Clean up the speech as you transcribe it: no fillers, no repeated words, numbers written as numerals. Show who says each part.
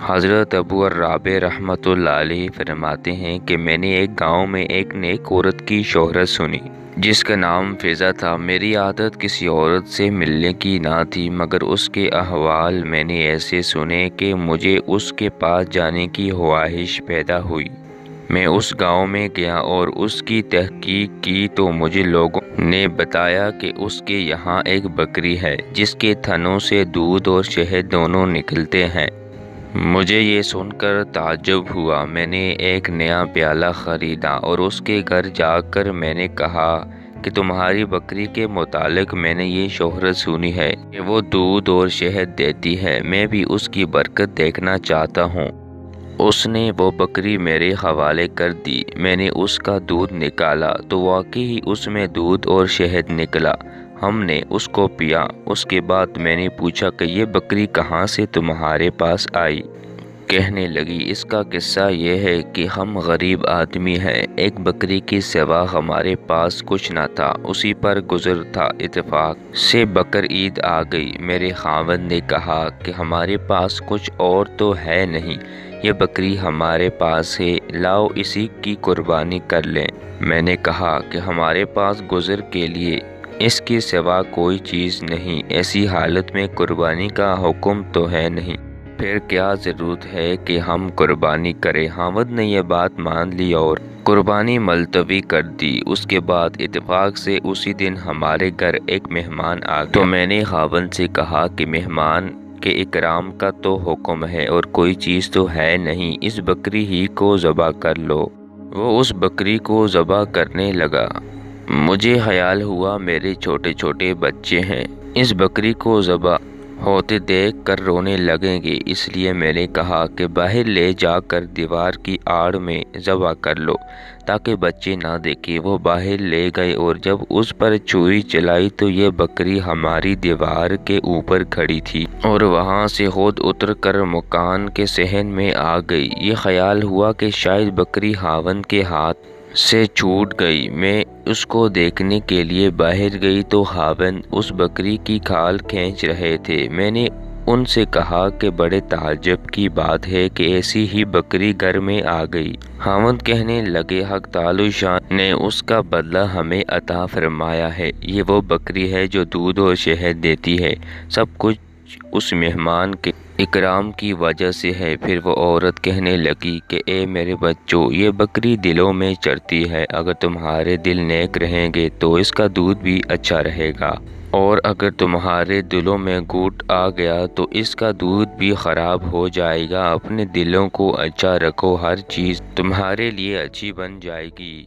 Speaker 1: حضرت ابو الرابع رحمۃ اللہ علیہ فرماتے ہیں کہ میں نے ایک گاؤں میں ایک نیک عورت کی شہرت سنی جس کا نام فضہ تھا۔ میری عادت کسی عورت سے ملنے کی نہ تھی، مگر اس کے احوال میں نے ایسے سنے کہ مجھے اس کے پاس جانے کی خواہش پیدا ہوئی۔ میں اس گاؤں میں گیا اور اس کی تحقیق کی تو مجھے لوگوں نے بتایا کہ اس کے یہاں ایک بکری ہے جس کے تھنوں سے دودھ اور شہد دونوں نکلتے ہیں۔ مجھے یہ سن کر تعجب ہوا۔ میں نے ایک نیا پیالہ خریدا اور اس کے گھر جا کر میں نے کہا کہ تمہاری بکری کے متعلق میں نے یہ شہرت سنی ہے کہ وہ دودھ اور شہد دیتی ہے، میں بھی اس کی برکت دیکھنا چاہتا ہوں۔ اس نے وہ بکری میرے حوالے کر دی۔ میں نے اس کا دودھ نکالا تو واقعی اس میں دودھ اور شہد نکلا۔ ہم نے اس کو پیا۔ اس کے بعد میں نے پوچھا کہ یہ بکری کہاں سے تمہارے پاس آئی؟ کہنے لگی، اس کا قصہ یہ ہے کہ ہم غریب آدمی ہیں، ایک بکری کے سوا ہمارے پاس کچھ نہ تھا، اسی پر گزر تھا، اتفاق سے بقرعید آ گئی۔ میرے خاوند نے کہا کہ ہمارے پاس کچھ اور تو ہے نہیں، یہ بکری ہمارے پاس ہے، لاؤ اسی کی قربانی کر لیں۔ میں نے کہا کہ ہمارے پاس گزر کے لیے اس کے سوا کوئی چیز نہیں، ایسی حالت میں قربانی کا حکم تو ہے نہیں، پھر کیا ضرورت ہے کہ ہم قربانی کریں؟ خاوند نے یہ بات مان لی اور قربانی ملتوی کر دی۔ اس کے بعد اتفاق سے اسی دن ہمارے گھر ایک مہمان آ گیا تو میں نے خاوند سے کہا کہ مہمان کے اکرام کا تو حکم ہے اور کوئی چیز تو ہے نہیں، اس بکری ہی کو ذبح کر لو۔ وہ اس بکری کو ذبح کرنے لگا۔ مجھے خیال ہوا میرے چھوٹے چھوٹے بچے ہیں، اس بکری کو ذبح ہوتے دیکھ کر رونے لگیں گے، اس لیے میں نے کہا کہ باہر لے جا کر دیوار کی آڑ میں ذبح کر لو تاکہ بچے نہ دیکھیں۔ وہ باہر لے گئے اور جب اس پر چھری چلائی تو یہ بکری ہماری دیوار کے اوپر کھڑی تھی اور وہاں سے خود اتر کر مکان کے صحن میں آ گئی۔ یہ خیال ہوا کہ شاید بکری خاوند کے ہاتھ سے چھوٹ گئی۔ میں اس کو دیکھنے کے لیے باہر گئی تو خاوند اس بکری کی کھال کھینچ رہے تھے۔ میں نے ان سے کہا کہ بڑے تعجب کی بات ہے کہ ایسی ہی بکری گھر میں آ گئی۔ خاوند کہنے لگے، حق تعالی شان نے اس کا بدلہ ہمیں عطا فرمایا ہے، یہ وہ بکری ہے جو دودھ اور شہد دیتی ہے، سب کچھ اس مہمان کے اکرام کی وجہ سے ہے۔ پھر وہ عورت کہنے لگی کہ اے میرے بچوں، یہ بکری دلوں میں چرتی ہے، اگر تمہارے دل نیک رہیں گے تو اس کا دودھ بھی اچھا رہے گا، اور اگر تمہارے دلوں میں گھوٹ آ گیا تو اس کا دودھ بھی خراب ہو جائے گا۔ اپنے دلوں کو اچھا رکھو، ہر چیز تمہارے لیے اچھی بن جائے گی۔